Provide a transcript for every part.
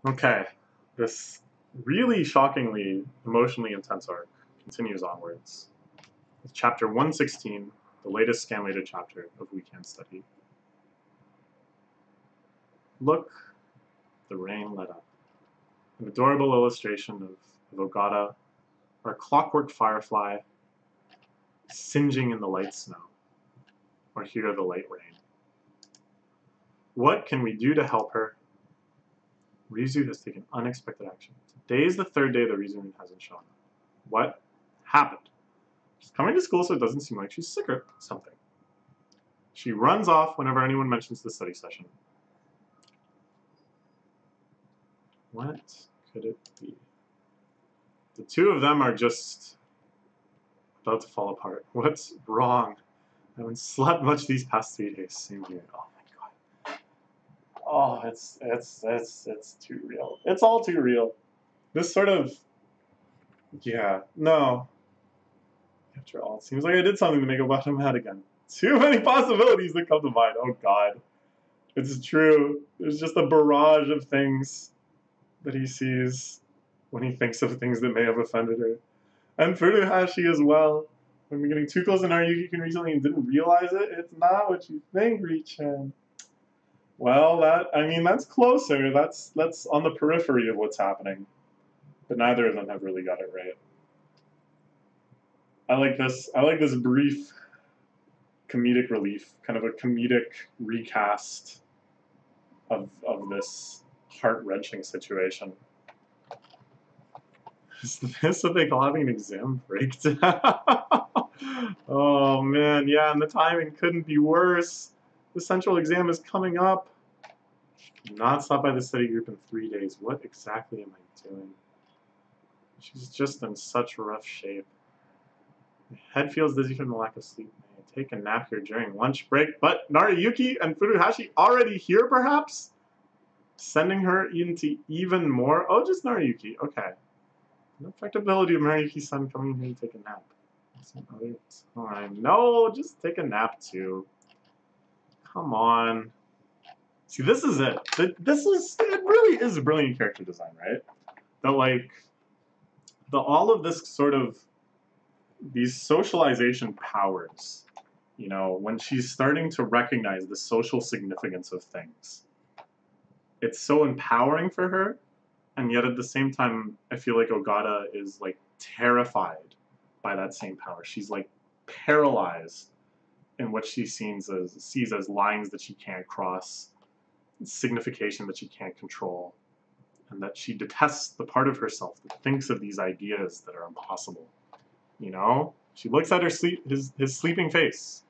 Okay, this really shockingly emotionally intense arc continues onwards. With chapter 116, the latest scanlated chapter of We Can Study. Look, the rain let up. An adorable illustration of Ogata, or a clockwork firefly singeing in the light snow, or here the light rain. What can we do to help her? Rizu has taken unexpected action. Today is the third day that Rizu hasn't shown up. What happened? She's coming to school, so it doesn't seem like she's sick or something. She runs off whenever anyone mentions the study session. What could it be? The two of them are just about to fall apart. What's wrong? I haven't slept much these past 3 days. Same here. Oh my god. Oh, it's too real. It's all too real. This sort of, yeah, no. After all, it seems like I did something to make Obata mad again. Too many possibilities that come to mind. Oh god. It's true. There's just a barrage of things that he sees when he thinks of things that may have offended her. And Furuhashi as well. When we're getting too close to Naruyuki recently and didn't realize it, it's not what you think, Richin. Well, that's closer. That's on the periphery of what's happening. But neither of them have really got it right. I like this brief comedic relief, kind of a comedic recast of this heart-wrenching situation. Is this what they call having an exam breakdown? Oh man, yeah, and the timing couldn't be worse. The central exam is coming up. Not stopped by the study group in 3 days. What exactly am I doing? She's just in such rough shape. My head feels dizzy from the lack of sleep. May I take a nap here during lunch break? But Naruyuki and Furuhashi already here, perhaps? Sending her into even more... Oh, just Naruyuki. Okay. The effectability of Naruyuki-san coming here to take a nap. Some other time. No, just take a nap too. Come on. See, this is it. It really is a brilliant character design, right? That like, all of this sort of, these socialization powers, you know, when she's starting to recognize the social significance of things, it's so empowering for her, and yet at the same time, I feel like Ogata is like terrified by that same power. She's like paralyzed in what she sees as lines that she can't cross, signification that she can't control, and that she detests the part of herself that thinks of these ideas that are impossible. You know? She looks at his sleeping face.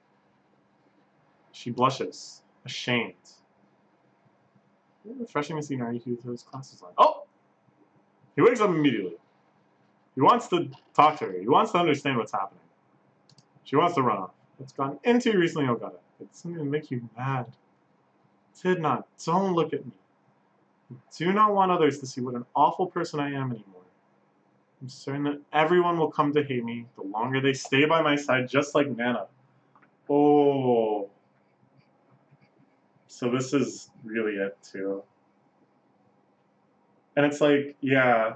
She blushes, ashamed. It's refreshing to see Naruyuki with his glasses on. Oh! He wakes up immediately. He wants to talk to her. He wants to understand what's happening. She wants to run off. What's gone into you recently, Ogata? It's something to make you mad. Tidna, don't look at me. I do not want others to see what an awful person I am anymore. I'm certain that everyone will come to hate me the longer they stay by my side, just like Nana. Oh. So this is really it, too. And it's like, yeah,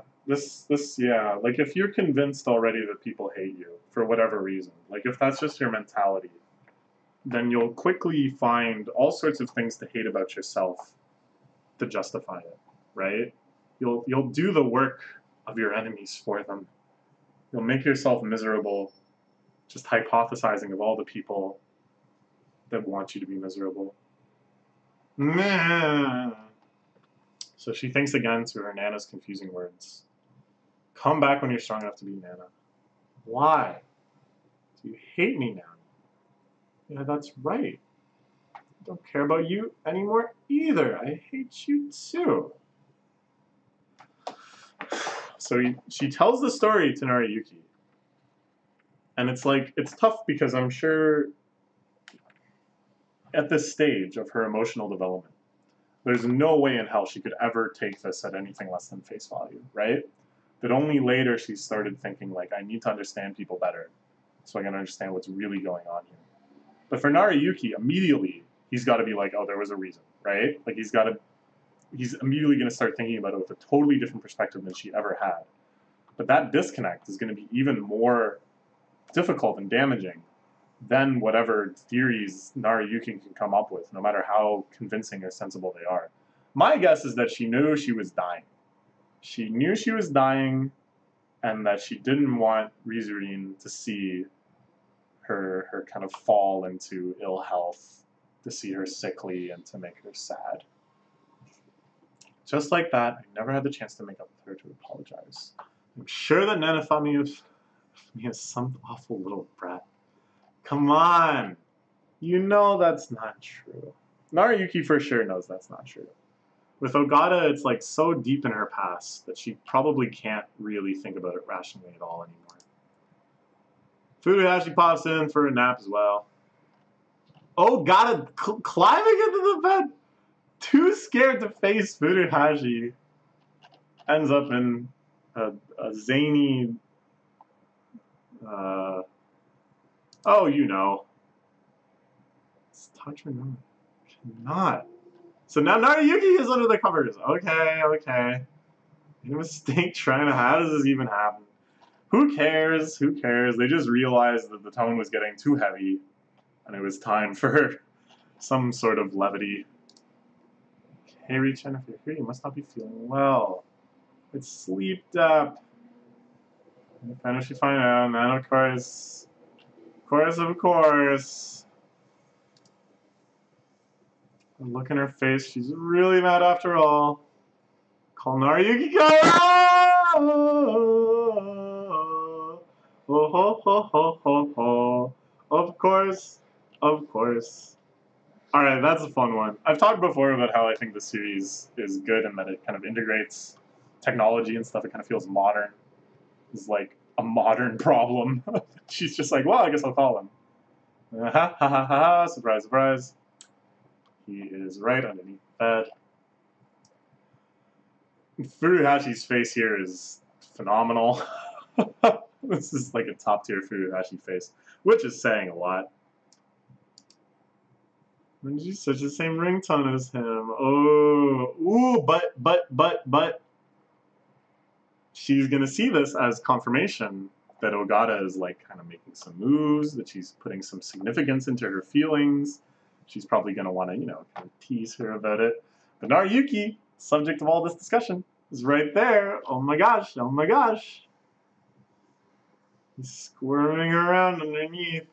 yeah, like if you're convinced already that people hate you for whatever reason, like if that's just your mentality, then you'll quickly find all sorts of things to hate about yourself to justify it, right? You'll do the work of your enemies for them. You'll make yourself miserable just hypothesizing of all the people that want you to be miserable. So she thinks again to her Nana's confusing words. Come back when you're strong enough to be Nana. Why? Do you hate me now? Yeah, that's right. I don't care about you anymore either. I hate you too. So she tells the story to Naruyuki. And it's like, it's tough because I'm sure at this stage of her emotional development, there's no way in hell she could ever take this at anything less than face value, right? But only later she started thinking, like, I need to understand people better so I can understand what's really going on here. But for Naruyuki, immediately, he's got to be like, oh, there was a reason, right? Like, he's got to he's immediately going to start thinking about it with a totally different perspective than she ever had. But that disconnect is going to be even more difficult and damaging than whatever theories Narayuki can come up with, no matter how convincing or sensible they are. My guess is that she knew she was dying. She knew she was dying, and that she didn't want Rizurine to see her kind of fall into ill health, to see her sickly, and to make her sad. Just like that, I never had the chance to make up with her to apologize. I'm sure that Nana thought me as some awful little brat. Come on! You know that's not true. Narayuki for sure knows that's not true. With Ogata, it's like so deep in her past that she probably can't really think about it rationally at all anymore. Furuhashi pops in for a nap as well. Ogata climbing into the bed! Too scared to face Furuhashi. Ends up in a zany... oh, you know. Let's touch her now. Cannot. So now Narayuki is under the covers. Okay, okay. Made a mistake trying to... How does this even happen? Who cares? Who cares? They just realized that the tone was getting too heavy, and it was time for some sort of levity. Hey, Ri-chan, if you're here, you must not be feeling well. It's sleep up. I know she find out, and then of course, of course. Look in her face, she's really mad after all. Call Narayuki, go! Oh, ho, ho, ho, ho, ho. Of course, of course. Alright, that's a fun one. I've talked before about how I think the series is good and that it kind of integrates technology and stuff. It kind of feels modern. It's like a modern problem. She's just like, well, I guess I'll call him. Ha ha ha ha, surprise, surprise. He is right underneath the bed. Furuhashi's face here is phenomenal. This is like a top tier Furuhashi face, which is saying a lot. When did you search the same ringtone as him? Oh, ooh, but. She's gonna see this as confirmation that Ogata is like kind of making some moves, that she's putting some significance into her feelings. She's probably gonna want to, you know, kind of tease her about it. But Narayuki, subject of all this discussion, is right there. Oh my gosh, oh my gosh. He's squirming around underneath.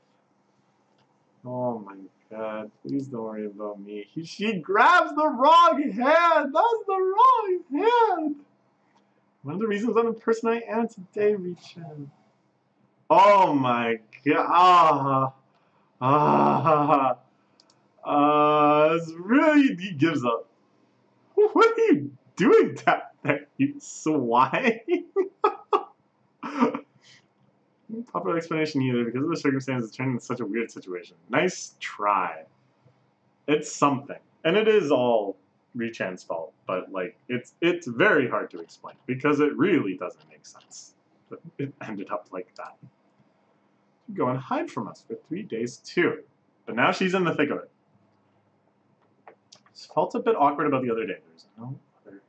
Oh my god, please don't worry about me. She grabs the wrong hand! That's the wrong hand! One of the reasons I'm the person I am today, Ri-chan. Oh my god. It's really, he gives up. What are you doing down there, you swine? Proper explanation either, because of the circumstances, it turned into such a weird situation. Nice try. It's something. And it is all Ri-chan's fault, but like it's very hard to explain because it really doesn't make sense. But it ended up like that. Go and hide from us for 3 days too. But now she's in the thick of it. It felt a bit awkward about the other day. There's no other.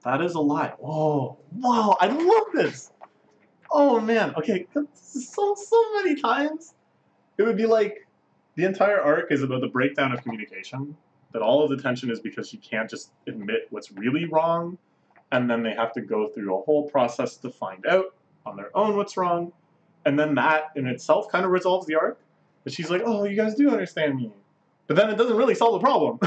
That is a lie. Oh, wow! I love this. Oh man. Okay, so many times it would be like the entire arc is about the breakdown of communication. That all of the tension is because she can't just admit what's really wrong, and then they have to go through a whole process to find out on their own what's wrong, and then that in itself kind of resolves the arc. But she's like, oh, you guys do understand me. But then it doesn't really solve the problem.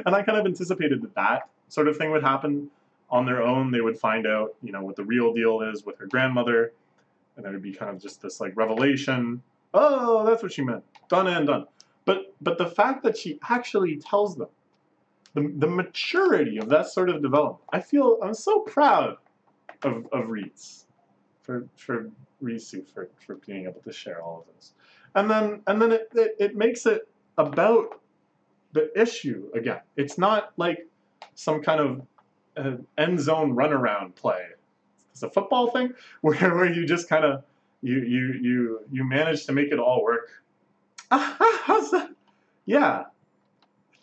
And I kind of anticipated that that sort of thing would happen on their own. They would find out, you know, what the real deal is with her grandmother, and there would be kind of just this like revelation. Oh, that's what she meant. Done and done. But the fact that she actually tells them, the maturity of that sort of development, I'm so proud of Reitz for Risu for being able to share all of this. And then it makes it about the issue again. It's not like some kind of end zone runaround play. It's a football thing where you just kind of you manage to make it all work. How's that? Yeah.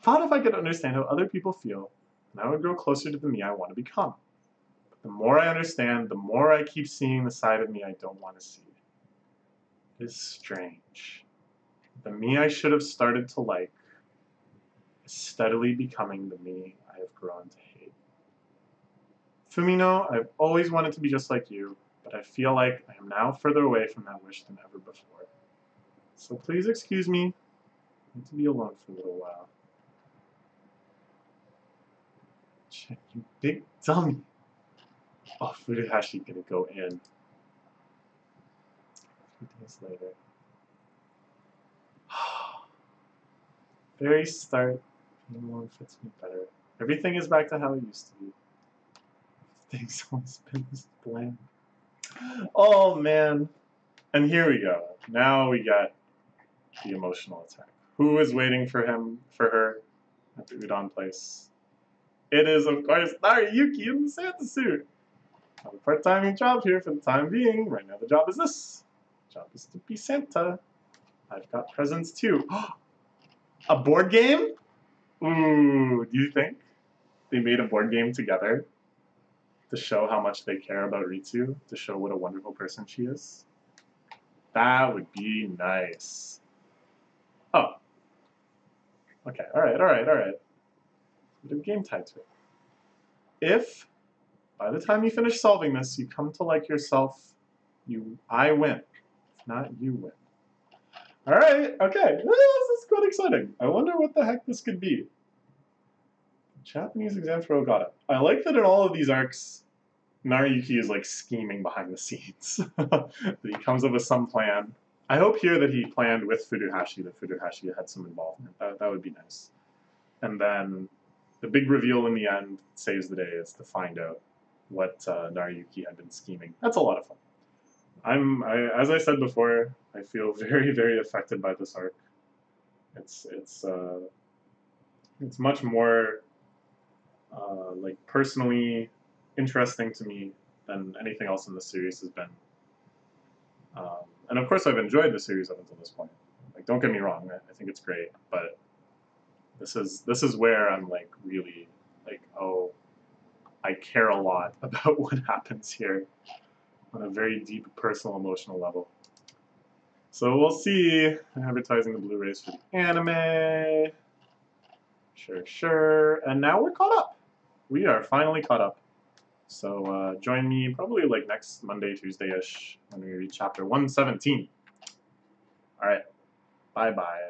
Thought if I could understand how other people feel, and I would grow closer to the me I want to become. But the more I understand, the more I keep seeing the side of me I don't want to see. It is strange. The me I should have started to like is steadily becoming the me I have grown to hate. Fumino, I've always wanted to be just like you, but I feel like I am now further away from that wish than ever before. So please excuse me. I need to be alone for a little while. Check, you big dummy. Oh, Furuhashi gonna go in. 2 days later. Very start. Being alone fits me better. Everything is back to how it used to be. Things always been this bland. Oh man. And here we go. Now we got the emotional attack. Who is waiting for him, for her, at the udon place? It is, of course, Nariyuki in the Santa suit. I have a part-time job here for the time being. Right now the job is this. The job is to be Santa. I've got presents too. A board game? Ooh, do you think they made a board game together to show how much they care about Ritsu, to show what a wonderful person she is? That would be nice. Oh. Okay, alright. Bit of game tied to it. If, by the time you finish solving this, you come to like yourself, I win. If not, you win. Alright, okay. Well, this is quite exciting. I wonder what the heck this could be. Japanese exam for Ogata. I like that in all of these arcs, Nariyuki is like scheming behind the scenes. That he comes up with some plan. I hope here that he planned with Furuhashi, that Furuhashi had some involvement. That would be nice. And then the big reveal in the end saves the day is to find out what Nariyuki had been scheming. That's a lot of fun. As I said before, I feel very, very affected by this arc. It's much more like personally interesting to me than anything else in the series has been. And of course, I've enjoyed the series up until this point. Like, don't get me wrong, I think it's great, but this is where I'm like really like, oh, I care a lot about what happens here on a very deep personal emotional level. So we'll see. Advertising the Blu-rays for the anime. Sure. And now we're caught up. We are finally caught up. So join me probably like next Monday, Tuesday-ish when we read chapter 117. All right. Bye-bye.